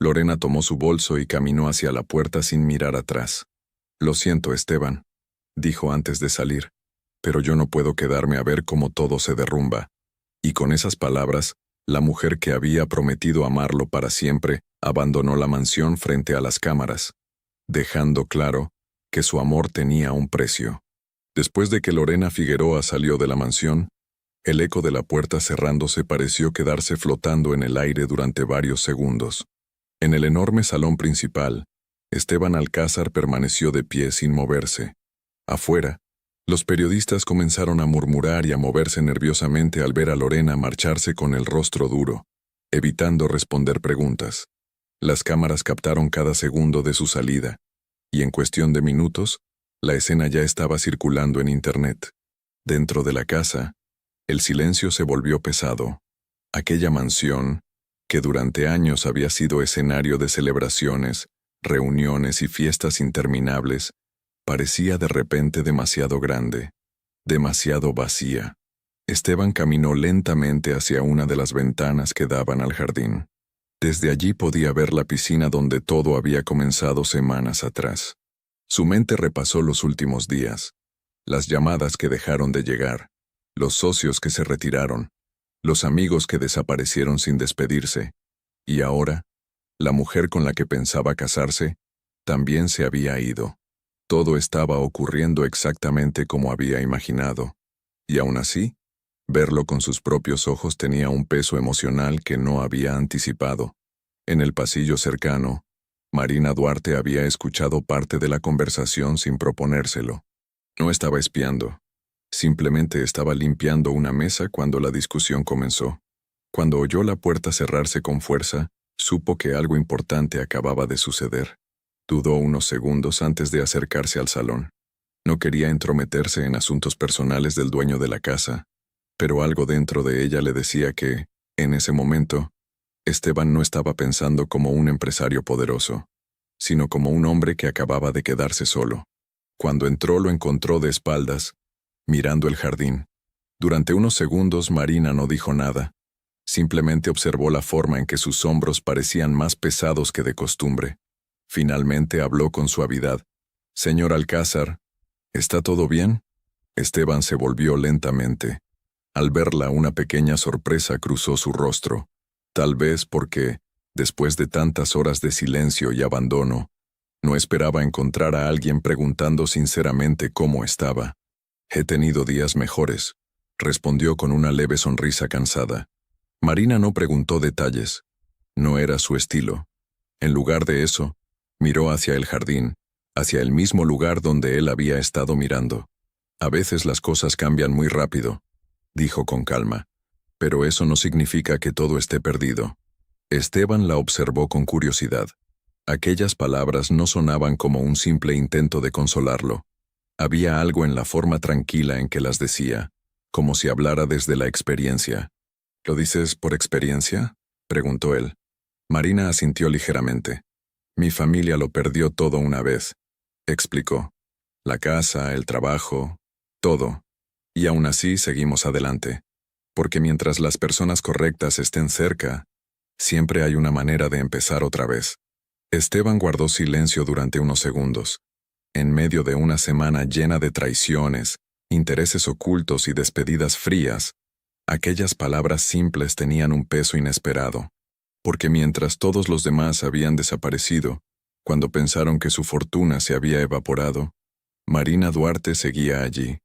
S1: Lorena tomó su bolso y caminó hacia la puerta sin mirar atrás. «Lo siento, Esteban», dijo antes de salir, «pero yo no puedo quedarme a ver cómo todo se derrumba». Y con esas palabras, la mujer que había prometido amarlo para siempre abandonó la mansión frente a las cámaras, dejando claro que su amor tenía un precio. Después de que Lorena Figueroa salió de la mansión, el eco de la puerta cerrándose pareció quedarse flotando en el aire durante varios segundos. En el enorme salón principal, Esteban Alcázar permaneció de pie sin moverse. Afuera, los periodistas comenzaron a murmurar y a moverse nerviosamente al ver a Lorena marcharse con el rostro duro, evitando responder preguntas. Las cámaras captaron cada segundo de su salida, y en cuestión de minutos, la escena ya estaba circulando en Internet. Dentro de la casa, el silencio se volvió pesado. Aquella mansión, que durante años había sido escenario de celebraciones, reuniones y fiestas interminables, parecía de repente demasiado grande, demasiado vacía. Esteban caminó lentamente hacia una de las ventanas que daban al jardín. Desde allí podía ver la piscina donde todo había comenzado semanas atrás. Su mente repasó los últimos días, las llamadas que dejaron de llegar, los socios que se retiraron, los amigos que desaparecieron sin despedirse, y ahora, la mujer con la que pensaba casarse, también se había ido. Todo estaba ocurriendo exactamente como había imaginado, y aún así, verlo con sus propios ojos tenía un peso emocional que no había anticipado. En el pasillo cercano, Marina Duarte había escuchado parte de la conversación sin proponérselo. No estaba espiando. Simplemente estaba limpiando una mesa cuando la discusión comenzó. Cuando oyó la puerta cerrarse con fuerza, supo que algo importante acababa de suceder. Dudó unos segundos antes de acercarse al salón. No quería entrometerse en asuntos personales del dueño de la casa, pero algo dentro de ella le decía que, en ese momento, Esteban no estaba pensando como un empresario poderoso, sino como un hombre que acababa de quedarse solo. Cuando entró lo encontró de espaldas, mirando el jardín. Durante unos segundos Marina no dijo nada. Simplemente observó la forma en que sus hombros parecían más pesados que de costumbre. Finalmente habló con suavidad. «Señor Alcázar, ¿está todo bien?» Esteban se volvió lentamente. Al verla, una pequeña sorpresa cruzó su rostro. Tal vez porque, después de tantas horas de silencio y abandono, no esperaba encontrar a alguien preguntando sinceramente cómo estaba. «He tenido días mejores», respondió con una leve sonrisa cansada. Marina no preguntó detalles. No era su estilo. En lugar de eso, miró hacia el jardín, hacia el mismo lugar donde él había estado mirando. «A veces las cosas cambian muy rápido», dijo con calma, «pero eso no significa que todo esté perdido». Esteban la observó con curiosidad. Aquellas palabras no sonaban como un simple intento de consolarlo. Había algo en la forma tranquila en que las decía, como si hablara desde la experiencia. «¿Lo dices por experiencia?», preguntó él. Marina asintió ligeramente. «Mi familia lo perdió todo una vez», explicó. «La casa, el trabajo, todo. Y aún así seguimos adelante. Porque mientras las personas correctas estén cerca, siempre hay una manera de empezar otra vez». Esteban guardó silencio durante unos segundos. En medio de una semana llena de traiciones, intereses ocultos y despedidas frías, aquellas palabras simples tenían un peso inesperado. Porque mientras todos los demás habían desaparecido, cuando pensaron que su fortuna se había evaporado, Marina Duarte seguía allí.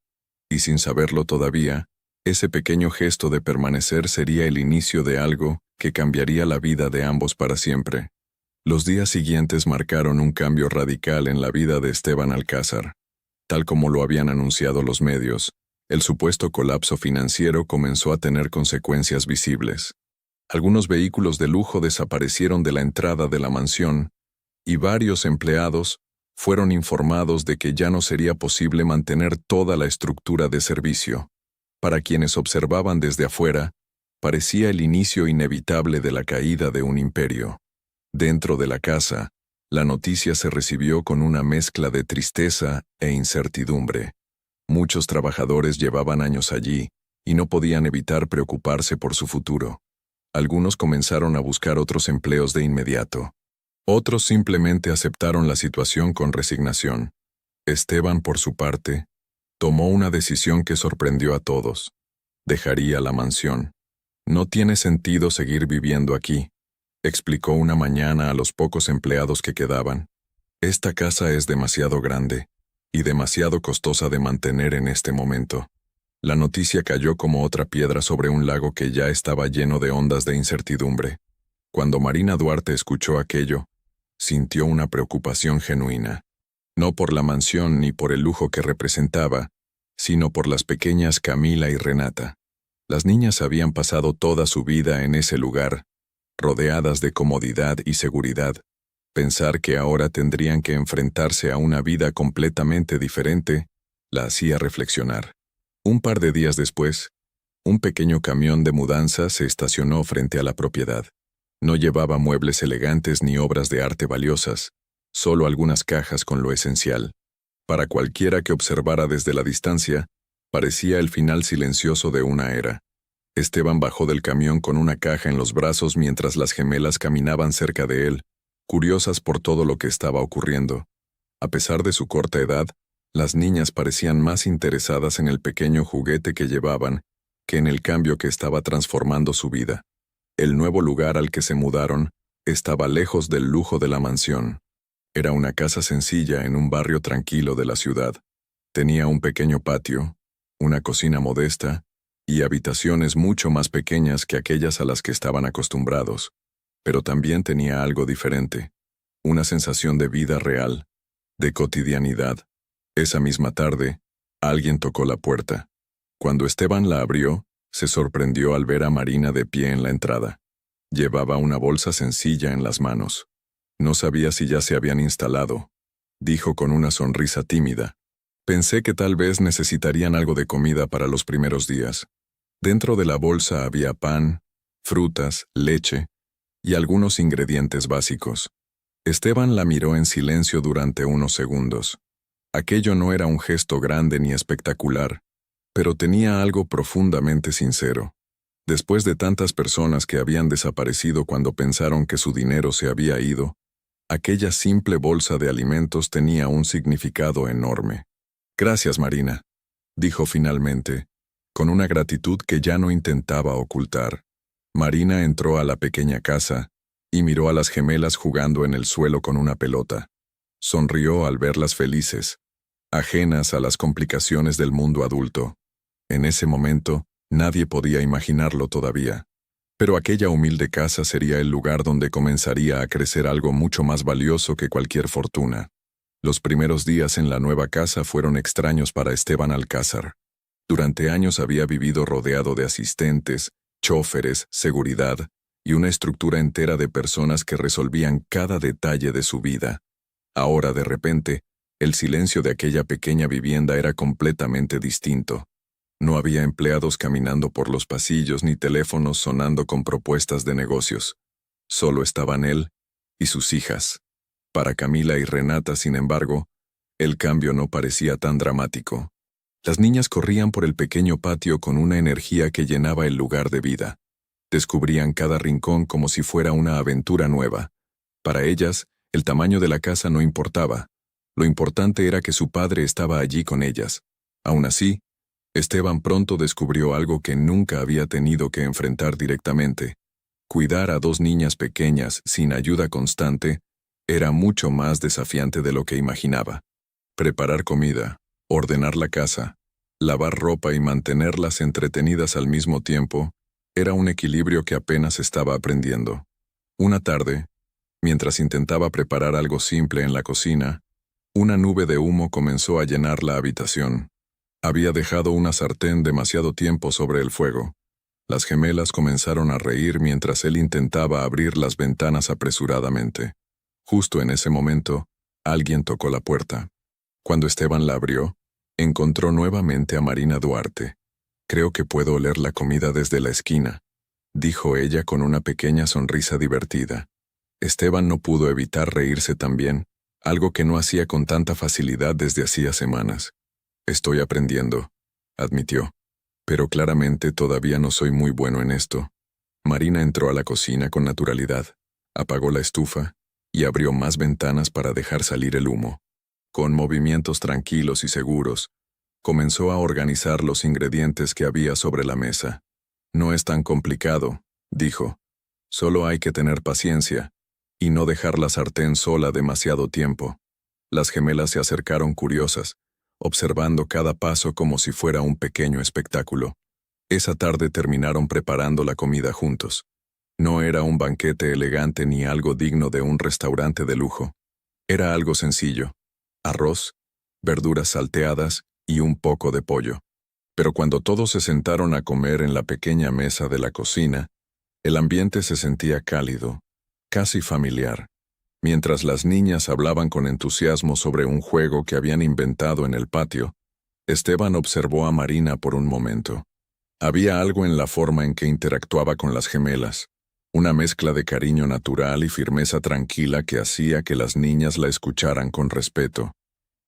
S1: Y sin saberlo todavía, ese pequeño gesto de permanecer sería el inicio de algo que cambiaría la vida de ambos para siempre. Los días siguientes marcaron un cambio radical en la vida de Esteban Alcázar. Tal como lo habían anunciado los medios, el supuesto colapso financiero comenzó a tener consecuencias visibles. Algunos vehículos de lujo desaparecieron de la entrada de la mansión, y varios empleados fueron informados de que ya no sería posible mantener toda la estructura de servicio. Para quienes observaban desde afuera, parecía el inicio inevitable de la caída de un imperio. Dentro de la casa, la noticia se recibió con una mezcla de tristeza e incertidumbre. Muchos trabajadores llevaban años allí y no podían evitar preocuparse por su futuro. Algunos comenzaron a buscar otros empleos de inmediato. Otros simplemente aceptaron la situación con resignación. Esteban, por su parte, tomó una decisión que sorprendió a todos. Dejaría la mansión. «No tiene sentido seguir viviendo aquí», explicó una mañana a los pocos empleados que quedaban. «Esta casa es demasiado grande y demasiado costosa de mantener en este momento». La noticia cayó como otra piedra sobre un lago que ya estaba lleno de ondas de incertidumbre. Cuando Marina Duarte escuchó aquello, sintió una preocupación genuina. No por la mansión ni por el lujo que representaba, sino por las pequeñas Camila y Renata. Las niñas habían pasado toda su vida en ese lugar, rodeadas de comodidad y seguridad. Pensar que ahora tendrían que enfrentarse a una vida completamente diferente, la hacía reflexionar. Un par de días después, un pequeño camión de mudanza se estacionó frente a la propiedad. No llevaba muebles elegantes ni obras de arte valiosas, solo algunas cajas con lo esencial. Para cualquiera que observara desde la distancia, parecía el final silencioso de una era. Esteban bajó del camión con una caja en los brazos mientras las gemelas caminaban cerca de él, curiosas por todo lo que estaba ocurriendo. A pesar de su corta edad, las niñas parecían más interesadas en el pequeño juguete que llevaban que en el cambio que estaba transformando su vida. El nuevo lugar al que se mudaron estaba lejos del lujo de la mansión. Era una casa sencilla en un barrio tranquilo de la ciudad. Tenía un pequeño patio, una cocina modesta y habitaciones mucho más pequeñas que aquellas a las que estaban acostumbrados. Pero también tenía algo diferente, una sensación de vida real, de cotidianidad. Esa misma tarde, alguien tocó la puerta. Cuando Esteban la abrió, se sorprendió al ver a Marina de pie en la entrada. Llevaba una bolsa sencilla en las manos. «No sabía si ya se habían instalado», dijo con una sonrisa tímida. «Pensé que tal vez necesitarían algo de comida para los primeros días». Dentro de la bolsa había pan, frutas, leche y algunos ingredientes básicos. Esteban la miró en silencio durante unos segundos. Aquello no era un gesto grande ni espectacular, pero tenía algo profundamente sincero. Después de tantas personas que habían desaparecido cuando pensaron que su dinero se había ido, aquella simple bolsa de alimentos tenía un significado enorme. «Gracias, Marina», dijo finalmente, con una gratitud que ya no intentaba ocultar. Marina entró a la pequeña casa y miró a las gemelas jugando en el suelo con una pelota. Sonrió al verlas felices, ajenas a las complicaciones del mundo adulto. En ese momento, nadie podía imaginarlo todavía. Pero aquella humilde casa sería el lugar donde comenzaría a crecer algo mucho más valioso que cualquier fortuna. Los primeros días en la nueva casa fueron extraños para Esteban Alcázar. Durante años había vivido rodeado de asistentes, chóferes, seguridad y una estructura entera de personas que resolvían cada detalle de su vida. Ahora, de repente, el silencio de aquella pequeña vivienda era completamente distinto. No había empleados caminando por los pasillos ni teléfonos sonando con propuestas de negocios. Solo estaban él y sus hijas. Para Camila y Renata, sin embargo, el cambio no parecía tan dramático. Las niñas corrían por el pequeño patio con una energía que llenaba el lugar de vida. Descubrían cada rincón como si fuera una aventura nueva. Para ellas, el tamaño de la casa no importaba. Lo importante era que su padre estaba allí con ellas. Aún así, Esteban pronto descubrió algo que nunca había tenido que enfrentar directamente. Cuidar a dos niñas pequeñas sin ayuda constante era mucho más desafiante de lo que imaginaba. Preparar comida, ordenar la casa, lavar ropa y mantenerlas entretenidas al mismo tiempo era un equilibrio que apenas estaba aprendiendo. Una tarde, mientras intentaba preparar algo simple en la cocina, una nube de humo comenzó a llenar la habitación. Había dejado una sartén demasiado tiempo sobre el fuego. Las gemelas comenzaron a reír mientras él intentaba abrir las ventanas apresuradamente. Justo en ese momento, alguien tocó la puerta. Cuando Esteban la abrió, encontró nuevamente a Marina Duarte. «Creo que puedo oler la comida desde la esquina», dijo ella con una pequeña sonrisa divertida. Esteban no pudo evitar reírse también, algo que no hacía con tanta facilidad desde hacía semanas. «Estoy aprendiendo», admitió. «Pero claramente todavía no soy muy bueno en esto». Marina entró a la cocina con naturalidad, apagó la estufa y abrió más ventanas para dejar salir el humo. Con movimientos tranquilos y seguros, comenzó a organizar los ingredientes que había sobre la mesa. «No es tan complicado», dijo. «Solo hay que tener paciencia y no dejar la sartén sola demasiado tiempo». Las gemelas se acercaron curiosas, observando cada paso como si fuera un pequeño espectáculo. Esa tarde terminaron preparando la comida juntos. No era un banquete elegante ni algo digno de un restaurante de lujo. Era algo sencillo: arroz, verduras salteadas y un poco de pollo. Pero cuando todos se sentaron a comer en la pequeña mesa de la cocina, el ambiente se sentía cálido, casi familiar. Mientras las niñas hablaban con entusiasmo sobre un juego que habían inventado en el patio, Esteban observó a Marina por un momento. Había algo en la forma en que interactuaba con las gemelas, una mezcla de cariño natural y firmeza tranquila que hacía que las niñas la escucharan con respeto.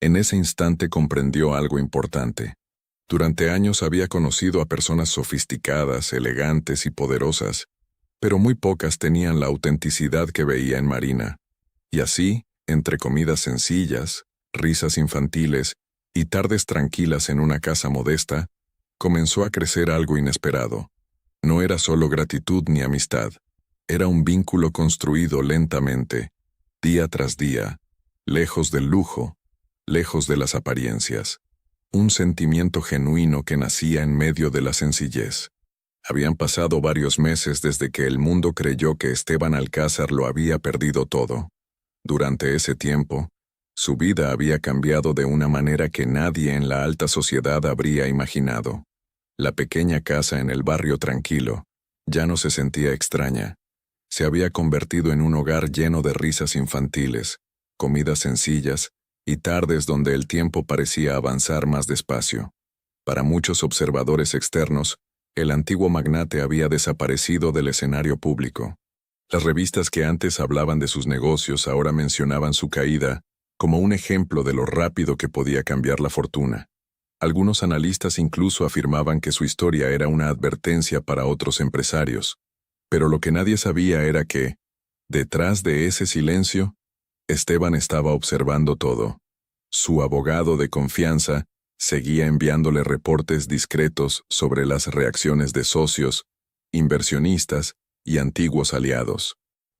S1: En ese instante comprendió algo importante. Durante años había conocido a personas sofisticadas, elegantes y poderosas, pero muy pocas tenían la autenticidad que veía en Marina. Y así, entre comidas sencillas, risas infantiles y tardes tranquilas en una casa modesta, comenzó a crecer algo inesperado. No era solo gratitud ni amistad, era un vínculo construido lentamente, día tras día, lejos del lujo, lejos de las apariencias. Un sentimiento genuino que nacía en medio de la sencillez. Habían pasado varios meses desde que el mundo creyó que Esteban Alcázar lo había perdido todo. Durante ese tiempo, su vida había cambiado de una manera que nadie en la alta sociedad habría imaginado. La pequeña casa en el barrio tranquilo ya no se sentía extraña. Se había convertido en un hogar lleno de risas infantiles, comidas sencillas y tardes donde el tiempo parecía avanzar más despacio. Para muchos observadores externos, el antiguo magnate había desaparecido del escenario público. Las revistas que antes hablaban de sus negocios ahora mencionaban su caída como un ejemplo de lo rápido que podía cambiar la fortuna. Algunos analistas incluso afirmaban que su historia era una advertencia para otros empresarios. Pero lo que nadie sabía era que, detrás de ese silencio, Esteban estaba observando todo. Su abogado de confianza seguía enviándole reportes discretos sobre las reacciones de socios, inversionistas y antiguos aliados.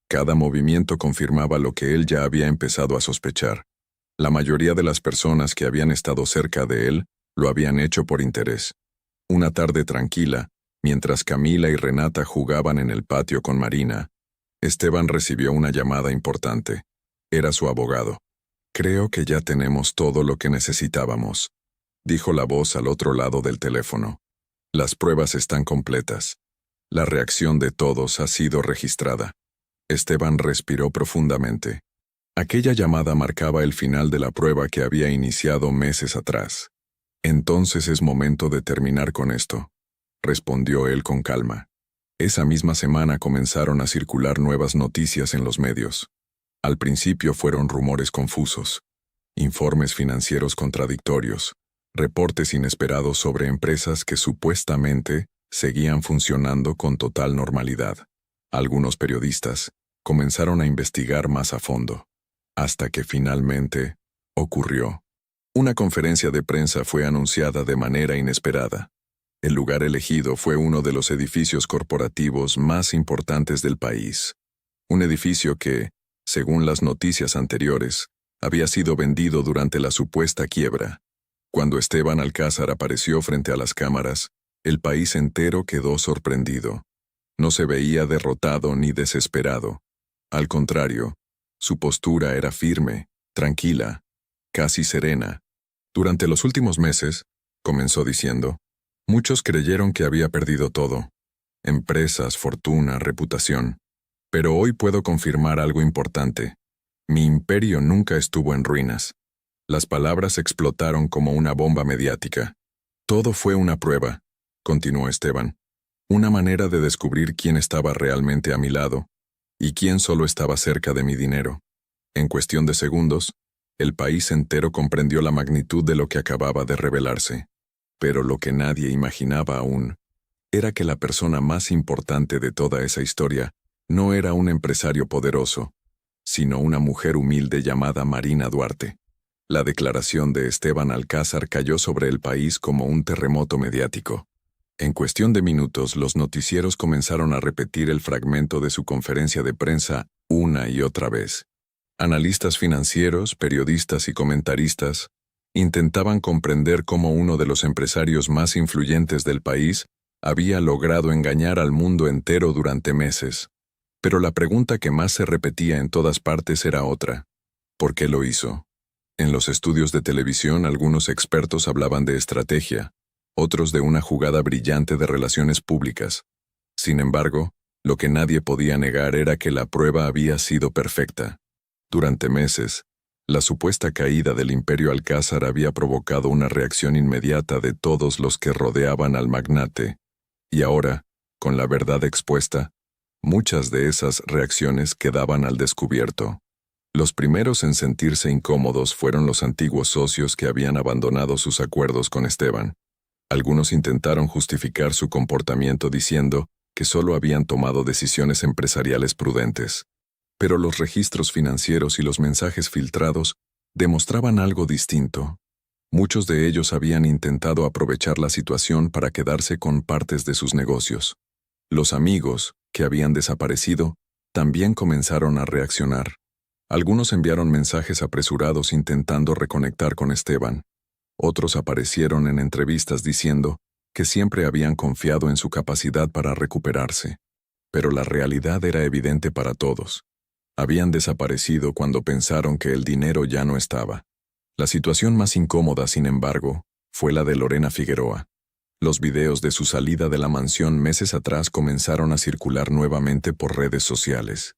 S1: Cada movimiento confirmaba lo que él ya había empezado a sospechar. La mayoría de las personas que habían estado cerca de él lo habían hecho por interés. Una tarde tranquila, mientras Camila y Renata jugaban en el patio con Marina, Esteban recibió una llamada importante. Era su abogado. «Creo que ya tenemos todo lo que necesitábamos», dijo la voz al otro lado del teléfono. «Las pruebas están completas. La reacción de todos ha sido registrada». Esteban respiró profundamente. Aquella llamada marcaba el final de la prueba que había iniciado meses atrás. «Entonces es momento de terminar con esto», respondió él con calma. Esa misma semana comenzaron a circular nuevas noticias en los medios. Al principio fueron rumores confusos, informes financieros contradictorios, reportes inesperados sobre empresas que supuestamente seguían funcionando con total normalidad. Algunos periodistas comenzaron a investigar más a fondo, hasta que finalmente ocurrió. Una conferencia de prensa fue anunciada de manera inesperada. El lugar elegido fue uno de los edificios corporativos más importantes del país. Un edificio que, según las noticias anteriores, había sido vendido durante la supuesta quiebra. Cuando Esteban Alcázar apareció frente a las cámaras, el país entero quedó sorprendido. No se veía derrotado ni desesperado. Al contrario, su postura era firme, tranquila, casi serena. «Durante los últimos meses», comenzó diciendo, «muchos creyeron que había perdido todo. Empresas, fortuna, reputación. Pero hoy puedo confirmar algo importante. Mi imperio nunca estuvo en ruinas». Las palabras explotaron como una bomba mediática. «Todo fue una prueba», continuó Esteban. «Una manera de descubrir quién estaba realmente a mi lado y quién solo estaba cerca de mi dinero». En cuestión de segundos, el país entero comprendió la magnitud de lo que acababa de revelarse. Pero lo que nadie imaginaba aún era que la persona más importante de toda esa historia no era un empresario poderoso, sino una mujer humilde llamada Marina Duarte. La declaración de Esteban Alcázar cayó sobre el país como un terremoto mediático. En cuestión de minutos, los noticieros comenzaron a repetir el fragmento de su conferencia de prensa una y otra vez. Analistas financieros, periodistas y comentaristas intentaban comprender cómo uno de los empresarios más influyentes del país había logrado engañar al mundo entero durante meses. Pero la pregunta que más se repetía en todas partes era otra. ¿Por qué lo hizo? En los estudios de televisión algunos expertos hablaban de estrategia, otros de una jugada brillante de relaciones públicas. Sin embargo, lo que nadie podía negar era que la prueba había sido perfecta. Durante meses, la supuesta caída del Imperio Alcázar había provocado una reacción inmediata de todos los que rodeaban al magnate, y ahora, con la verdad expuesta, muchas de esas reacciones quedaban al descubierto. Los primeros en sentirse incómodos fueron los antiguos socios que habían abandonado sus acuerdos con Esteban. Algunos intentaron justificar su comportamiento diciendo que solo habían tomado decisiones empresariales prudentes. Pero los registros financieros y los mensajes filtrados demostraban algo distinto. Muchos de ellos habían intentado aprovechar la situación para quedarse con partes de sus negocios. Los amigos, que habían desaparecido, también comenzaron a reaccionar. Algunos enviaron mensajes apresurados intentando reconectar con Esteban. Otros aparecieron en entrevistas diciendo que siempre habían confiado en su capacidad para recuperarse. Pero la realidad era evidente para todos. Habían desaparecido cuando pensaron que el dinero ya no estaba. La situación más incómoda, sin embargo, fue la de Lorena Figueroa. Los videos de su salida de la mansión meses atrás comenzaron a circular nuevamente por redes sociales.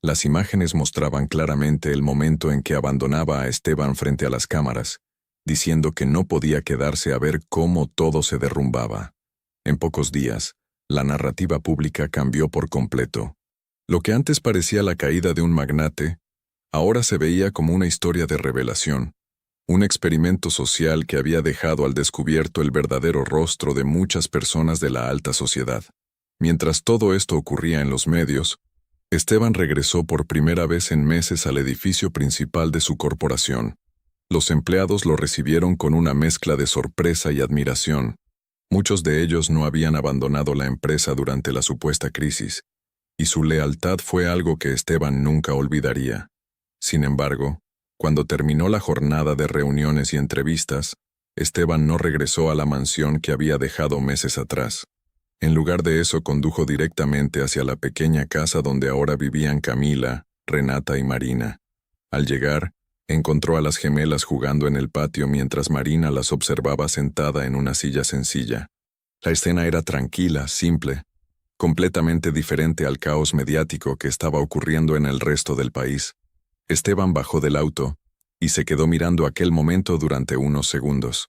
S1: Las imágenes mostraban claramente el momento en que abandonaba a Esteban frente a las cámaras, diciendo que no podía quedarse a ver cómo todo se derrumbaba. En pocos días, la narrativa pública cambió por completo. Lo que antes parecía la caída de un magnate, ahora se veía como una historia de revelación, Un experimento social que había dejado al descubierto el verdadero rostro de muchas personas de la alta sociedad. Mientras todo esto ocurría en los medios, Esteban regresó por primera vez en meses al edificio principal de su corporación. Los empleados lo recibieron con una mezcla de sorpresa y admiración. Muchos de ellos no habían abandonado la empresa durante la supuesta crisis, y su lealtad fue algo que Esteban nunca olvidaría. Sin embargo, cuando terminó la jornada de reuniones y entrevistas, Esteban no regresó a la mansión que había dejado meses atrás. En lugar de eso, condujo directamente hacia la pequeña casa donde ahora vivían Camila, Renata y Marina. Al llegar, encontró a las gemelas jugando en el patio mientras Marina las observaba sentada en una silla sencilla. La escena era tranquila, simple, completamente diferente al caos mediático que estaba ocurriendo en el resto del país. Esteban bajó del auto y se quedó mirando aquel momento durante unos segundos.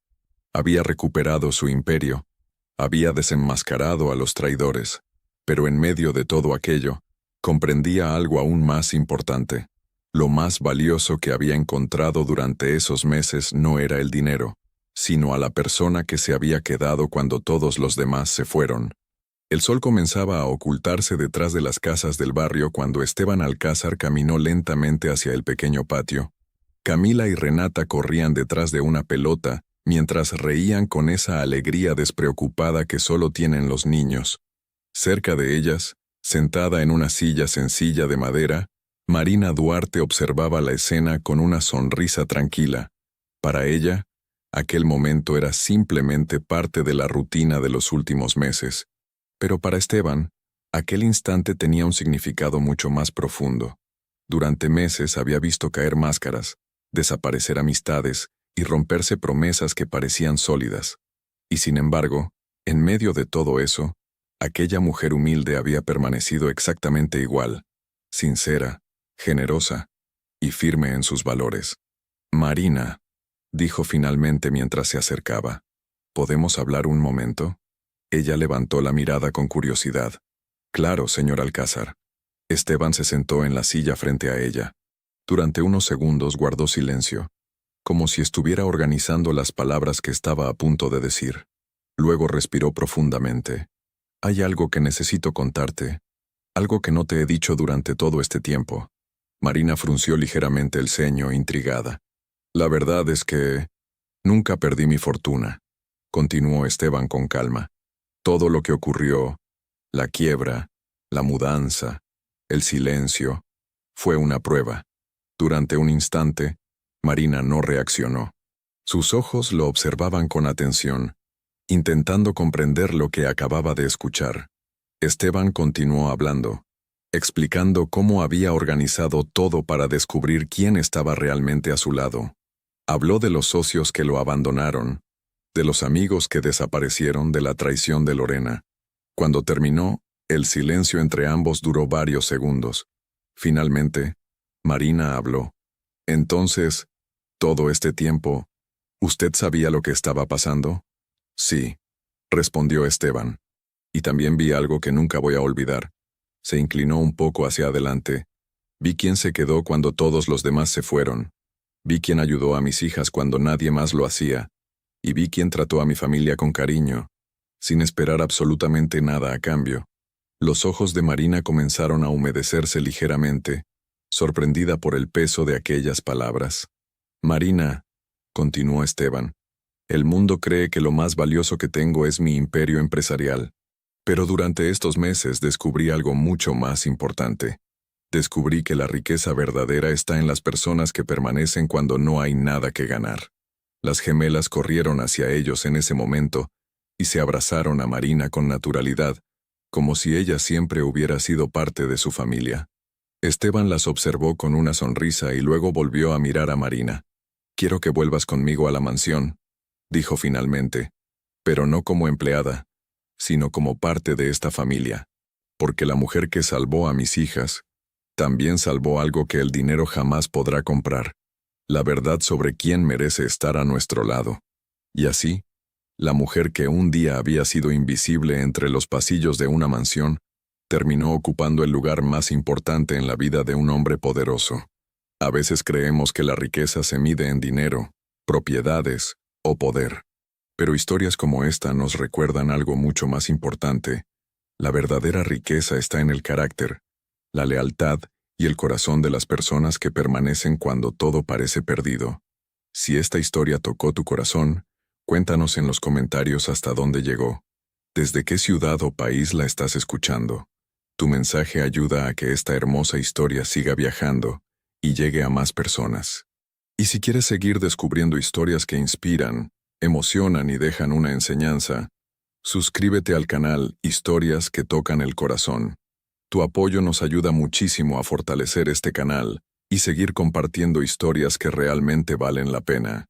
S1: Había recuperado su imperio, había desenmascarado a los traidores, pero en medio de todo aquello, comprendía algo aún más importante. Lo más valioso que había encontrado durante esos meses no era el dinero, sino a la persona que se había quedado cuando todos los demás se fueron. El sol comenzaba a ocultarse detrás de las casas del barrio cuando Esteban Alcázar caminó lentamente hacia el pequeño patio. Camila y Renata corrían detrás de una pelota, mientras reían con esa alegría despreocupada que solo tienen los niños. Cerca de ellas, sentada en una silla sencilla de madera, Marina Duarte observaba la escena con una sonrisa tranquila. Para ella, aquel momento era simplemente parte de la rutina de los últimos meses. Pero para Esteban, aquel instante tenía un significado mucho más profundo. Durante meses había visto caer máscaras, desaparecer amistades y romperse promesas que parecían sólidas. Y sin embargo, en medio de todo eso, aquella mujer humilde había permanecido exactamente igual, sincera, generosa y firme en sus valores. «Marina», dijo finalmente mientras se acercaba, «¿podemos hablar un momento?» Ella levantó la mirada con curiosidad. «Claro, señor Alcázar». Esteban se sentó en la silla frente a ella. Durante unos segundos guardó silencio, como si estuviera organizando las palabras que estaba a punto de decir. Luego respiró profundamente. «Hay algo que necesito contarte, algo que no te he dicho durante todo este tiempo». Marina frunció ligeramente el ceño, intrigada. «La verdad es que nunca perdí mi fortuna», continuó Esteban con calma. «Todo lo que ocurrió, la quiebra, la mudanza, el silencio, fue una prueba». Durante un instante, Marina no reaccionó. Sus ojos lo observaban con atención, intentando comprender lo que acababa de escuchar. Esteban continuó hablando, explicando cómo había organizado todo para descubrir quién estaba realmente a su lado. Habló de los socios que lo abandonaron, de los amigos que desaparecieron, de la traición de Lorena. Cuando terminó, el silencio entre ambos duró varios segundos. Finalmente, Marina habló. «Entonces, todo este tiempo, ¿usted sabía lo que estaba pasando?» «Sí», respondió Esteban. «Y también vi algo que nunca voy a olvidar». Se inclinó un poco hacia adelante. «Vi quién se quedó cuando todos los demás se fueron. Vi quién ayudó a mis hijas cuando nadie más lo hacía. Y vi quién trató a mi familia con cariño, sin esperar absolutamente nada a cambio». Los ojos de Marina comenzaron a humedecerse ligeramente, sorprendida por el peso de aquellas palabras. «Marina», continuó Esteban, «el mundo cree que lo más valioso que tengo es mi imperio empresarial. Pero durante estos meses descubrí algo mucho más importante. Descubrí que la riqueza verdadera está en las personas que permanecen cuando no hay nada que ganar». Las gemelas corrieron hacia ellos en ese momento y se abrazaron a Marina con naturalidad, como si ella siempre hubiera sido parte de su familia. Esteban las observó con una sonrisa y luego volvió a mirar a Marina. «Quiero que vuelvas conmigo a la mansión», dijo finalmente, «pero no como empleada, sino como parte de esta familia, porque la mujer que salvó a mis hijas también salvó algo que el dinero jamás podrá comprar, la verdad sobre quién merece estar a nuestro lado». Y así, la mujer que un día había sido invisible entre los pasillos de una mansión, terminó ocupando el lugar más importante en la vida de un hombre poderoso. A veces creemos que la riqueza se mide en dinero, propiedades o poder. Pero historias como esta nos recuerdan algo mucho más importante. La verdadera riqueza está en el carácter, la lealtad y el corazón de las personas que permanecen cuando todo parece perdido. Si esta historia tocó tu corazón, cuéntanos en los comentarios hasta dónde llegó. ¿Desde qué ciudad o país la estás escuchando? Tu mensaje ayuda a que esta hermosa historia siga viajando y llegue a más personas. Y si quieres seguir descubriendo historias que inspiran, emocionan y dejan una enseñanza, suscríbete al canal Historias que tocan el corazón. Tu apoyo nos ayuda muchísimo a fortalecer este canal y seguir compartiendo historias que realmente valen la pena.